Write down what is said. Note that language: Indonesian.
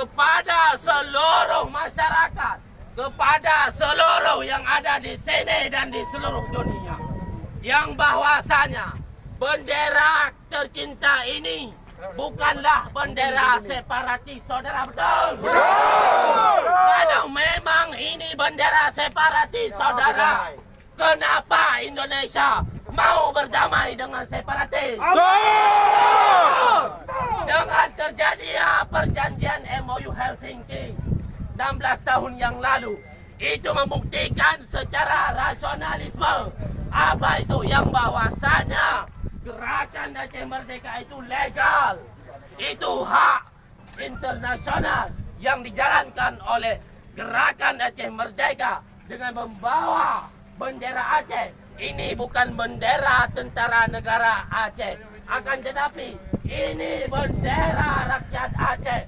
kepada seluruh masyarakat, kepada seluruh yang ada di sini dan di seluruh dunia, yang bahwasanya bendera tercinta ini bukanlah bendera separatis, saudara, betul? Kalau memang ini bendera separatis, saudara, kenapa Indonesia mau berdamai dengan separatis? Dengan terjadinya perjanjian MOU Helsinki 16 tahun yang lalu, itu membuktikan secara rasionalisme apa itu yang bahwasanya gerakan Aceh Merdeka itu legal, itu hak internasional yang dijalankan oleh gerakan Aceh Merdeka dengan membawa bendera Aceh. Ini bukan bendera tentara negara Aceh, akan tetapi ini bendera rakyat Aceh.